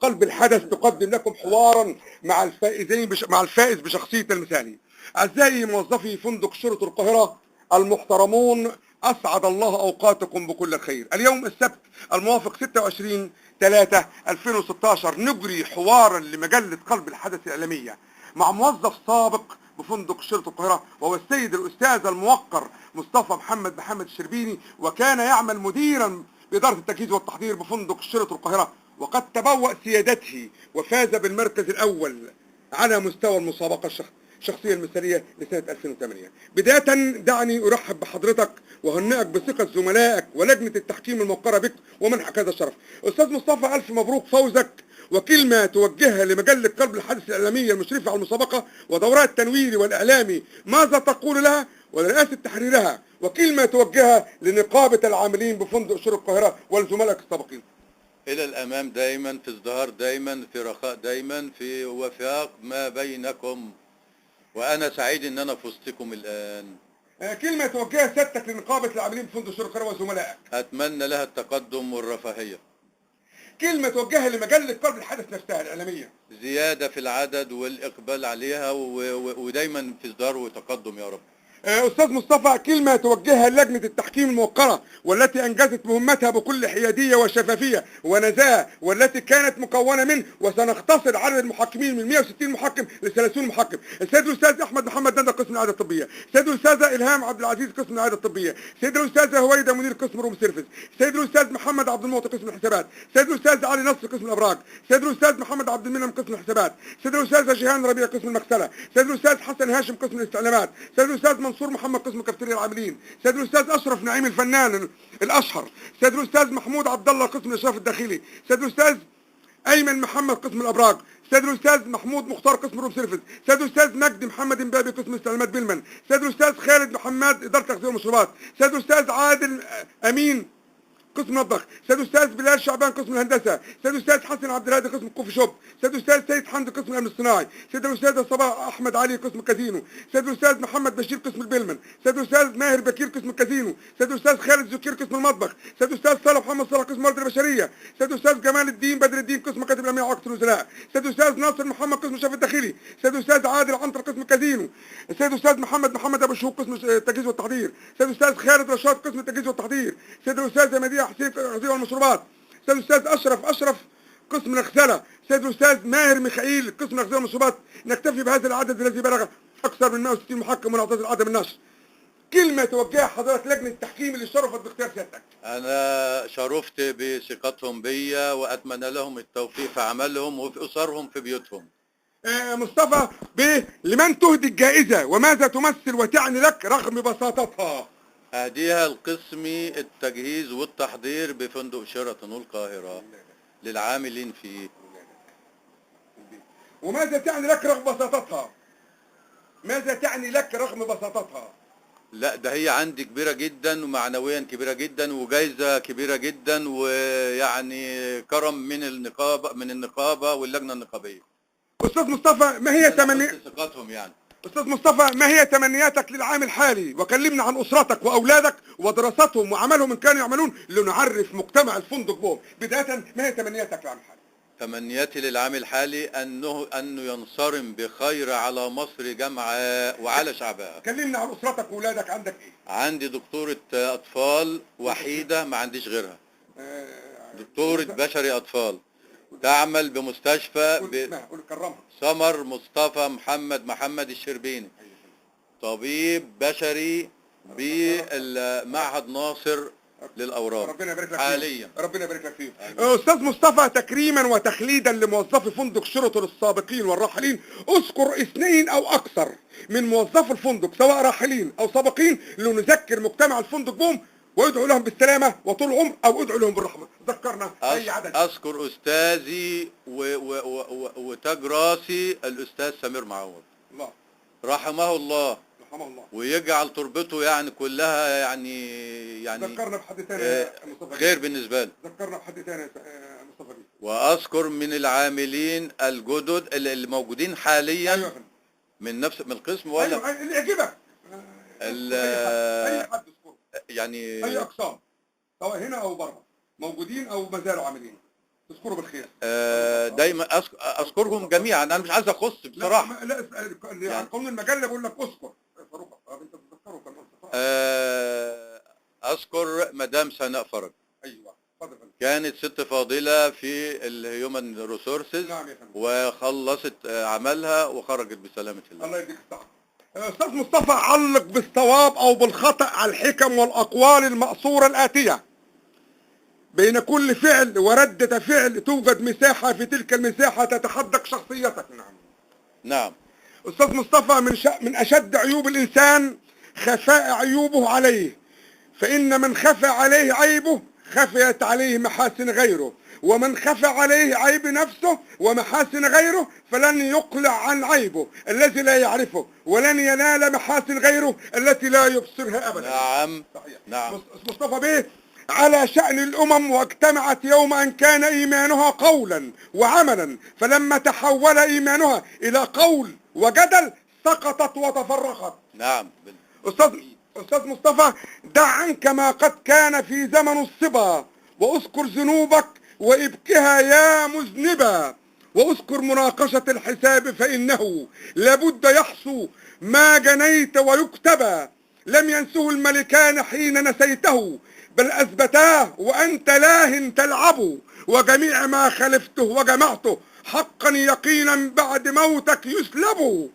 قلب الحدث تقدم لكم حوارا مع الفائز بشخصية المثالي. أعزائي موظفي فندق شرطة القاهرة المحترمون، أسعد الله أوقاتكم بكل الخير. اليوم السبت الموافق 26/3/2016 نجري حوارا لمجلة قلب الحدث الإعلامية مع موظف سابق بفندق شرطة القاهرة، وهو السيد الأستاذ الموقر مصطفى محمد الشربيني، وكان يعمل مديرا بإدارة التجهيز والتحضير بفندق شرطة القاهرة، وقد تبوأ سيادته وفاز بالمركز الأول على مستوى المسابقة الشخصية المثالية لسنة 2008. بداية دعني أرحب بحضرتك وهنئك بثقة زملائك ولجنة التحكيم الموقرة بك ومنحك هذا الشرف. أستاذ مصطفى، ألف مبروك فوزك، وكلمة توجهها لمجلة قلب الحدث الإعلامية المشرفة على المسابقة ودورات التنويري والإعلامي، ماذا تقول لها ولرئاسة تحريرها؟ وكلمة توجهها لنقابة العاملين بفندق شرطة القاهرة ولزملائك السابقين. إلى الأمام دائما، في ازدهار دائما، في رخاء دائما، في وفاق ما بينكم، وأنا سعيد إن أنا في وسطكم الآن. كلمة توجهها سيادتك لنقابة العاملين بفندق شرطة القاهرة وزملائك. أتمنى لها التقدم والرفاهية. كلمة توجهها لمجلة قلب الحدث نفسها الإعلامية. زيادة في العدد والإقبال عليها ودايما في ازدهار وتقدم يا رب. أستاذ مصطفى، كلمة توجهها لجنة التحكيم الموقرة والتي أنجزت مهمتها بكل حيادية وشفافية ونزاهة، والتي كانت مكونة من وسنختصر عدد المحكمين من 160 محكم ل 30 محكم: السيد الأستاذ أحمد محمد ندى قسم الإعادة الطبية، السيد الأستاذة إلهام عبد العزيز قسم الإعادة الطبية، السيد الأستاذة هويدا منير قسم روم سيرفيس، السيد الأستاذ محمد عبد المعطي قسم الحسابات، السيد الأستاذ علي نصر قسم الأبراج، السيد الأستاذ محمد عبد المنعم قسم الحسابات، السيد الأستاذة جيهان ربيع قسم المغسلة، السيد الأستاذ حسن هاشم قسم الاستعلامات، السيد الأستاذ منصور محمد قسم كافتيريا العاملين، السيد الاستاذ اشرف نعيم الفنان الاشهر، السيد الاستاذ محمود عبد الله قسم الاشراف الداخلي، السيد الاستاذ ايمن محمد قسم الابراج، السيد الاستاذ محمود مختار قسم روم سيرفيس، السيد الاستاذ مجدي محمد امبابي قسم استعلامات بلمن، السيد الاستاذ خالد محمد اداره تغذيه والمشروبات، السيد الاستاذ عادل امين قسم مطبخ، السيد الاستاذ بلال شعبان قسم الهندسه، السيد الاستاذ حسن عبد الهادي قسم الكوفي شوب، السيد الاستاذ سيد حمدي قسم الامن الصناعي، السيد الاستاذ صباح احمد علي قسم الكازينو، السيد الاستاذ محمد بشير قسم البلمن، السيد الاستاذ ماهر بكير قسم الكازينو، السيد الاستاذ خالد زكير قسم المطبخ، السيد الاستاذ صالح محمد صالح قسم الموارد البشريه، السيد الاستاذ جمال الدين بدر الدين قسم مكاتب الامنيه وعقد الوزراء، السيد الاستاذ ناصر محمد قسم الشرف الداخلي، السيد الاستاذ عادل عنتر قسم الكازينو، السيد الاستاذ محمد ابو شهوب قسم التجهيز والتحضير، السيد الاستاذ خالد رشاد قسم التجهيز والتحضير، السيد الاستاذ مديح حسين والمشروبات، السيد الاستاذ اشرف قسم الغساله، السيد الاستاذ ماهر ميخائيل قسم الغساله والمشروبات. نكتفي بهذا العدد الذي بلغ اكثر من 160 محكم ونعتذر عدم النشر. كلمه توجهها حضرتك لجنه التحكيم اللي شرفت باختيار سيادتك. أنا شرفت بثقتهم بيا وأتمنى لهم التوفيق في عملهم وفي أسرهم في بيوتهم. مصطفى لمن تهدي الجائزه وماذا تمثل وتعني لك رغم بساطتها؟ أهديها القسم التجهيز والتحضير بفندق شيراتون القاهرة للعاملين فيه. وماذا تعني لك رغم بساطتها؟ ماذا تعني لك رغم بساطتها؟ لا، ده هي عندي كبيرة جدا ومعنويا كبيرة جدا وجايزة كبيرة جدا، ويعني كرم من النقابة واللجنة النقابية. أستاذ مصطفى، ما هي ثقتهم يعني. أستاذ مصطفى، ما هي تمنياتك للعام الحالي؟ وكلمنا عن أسرتك وأولادك ودراستهم وعملهم إن كانوا يعملون لنعرف مجتمع الفندق بهم. بداية، ما هي تمنياتك للعام الحالي؟ تمنياتي للعام الحالي أنه ينصرم بخير على مصر جمعاء وعلى شعبها. كلمنا عن أسرتك وأولادك. عندك إيه؟ عندي دكتورة أطفال وحيدة ما عنديش غيرها. دكتورة بشري أطفال تعمل بمستشفى سمر مصطفى محمد الشربيني، طبيب بشري بمعهد ناصر للأورام. ربنا يبارك لك حاليا. ربنا يبارك لك فيه. أستاذ مصطفى، تكريما وتخليدا لموظفي فندق شيراتون السابقين والراحلين، اذكر 2 أو أكثر من موظفي الفندق سواء راحلين أو سابقين لنذكر مجتمع الفندق بهم وادعو لهم بالسلامة وطول العمر، أو ادعو لهم بالرحمة. ذكرنا أي عدد. أذكر أستاذي وتاج راسي الأستاذ سمير معوض، الله رحمه الله ويجعل تربته يعني كلها يعني ذكرنا بحد ثاني يا مصطفى خير بالنسبة له. ذكرنا بحد ثاني يا مصطفى بيه. وأذكر من العاملين الجدد اللي موجودين حاليا. أيوة. من القسم ولا أيوة اللي يعجبك. أي حد يعني أي أقسام سواء هنا أو بره موجودين أو ما زالوا عاملين. تذكروا بالخير. دايما اذكرهم جميعا، انا مش عايز اخص بصراحه. لا يعني قانون المجله بيقول لك اذكر فاروق. انت بتذكره كمان. اذكر مدام سناء فرج. ايوه اتفضل. كانت ست فاضله في الهيومن ريسورسز. نعم يا فندم. وخلصت عملها وخرجت بسلامه الله. الله يديك الصحه. استاذ مصطفى، علق بالصواب او بالخطا على الحكم والاقوال المأثوره الاتيه: بين كل فعل وردة فعل توجد مساحة، في تلك المساحة تتحدق شخصيتك. نعم. نعم. أستاذ مصطفى، من أشد عيوب الإنسان خفاء عيوبه عليه، فإن من خفى عليه عيبه خفيت عليه محاسن غيره، ومن خفى عليه عيب نفسه ومحاسن غيره فلن يقلع عن عيبه الذي لا يعرفه، ولن ينال محاسن غيره التي لا يبصرها أبدا. نعم. صحيح. نعم. مصطفى بيه، على شأن الأمم واجتمعت يوم أن كان إيمانها قولا وعملا، فلما تحول إيمانها إلى قول وجدل سقطت وتفرقت. نعم. أستاذ مصطفى، دع عنك ما قد كان في زمن الصبا، واذكر ذنوبك وابكها يا مذنبا، واذكر مناقشة الحساب فإنه لابد يحصو ما جنيت ويكتبا، لم ينسه الملكان حين نسيته بل أثبتاه وأنت لاه تلعب، وجميع ما خلفته وجمعته حقا يقينا بعد موتك يسلب.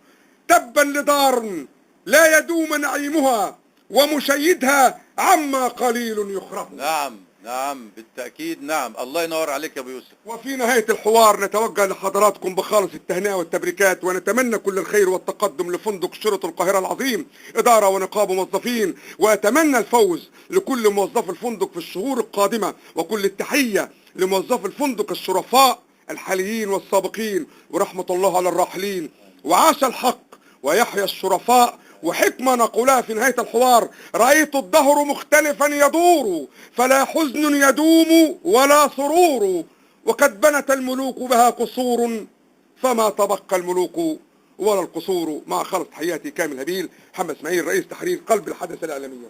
تبا لدار لا يدوم نعيمها ومشيدها عما قليل يخرب. نعم. نعم بالتأكيد. نعم. الله ينور عليك يا أبو يوسف. وفي نهاية الحوار نتوجه لحضراتكم بخالص التهنئة والتبريكات، ونتمنى كل الخير والتقدم لفندق شرطة القاهرة العظيم إدارة ونقابة موظفين، وأتمنى الفوز لكل موظف الفندق في الشهور القادمة، وكل التحية لموظف الفندق الشرفاء الحاليين والسابقين، ورحمة الله على الراحلين. وعاش الحق ويحيى الشرفاء. وحكمة نقولها في نهاية الحوار: رأيت الدهر مختلفا يدور، فلا حزن يدوم ولا سرور، وقد بنت الملوك بها قصور، فما تبقى الملوك ولا القصور. مع خالص تحياتي كامل هبيل، محمد اسماعيل، رئيس تحرير قلب الحدث الإعلامية.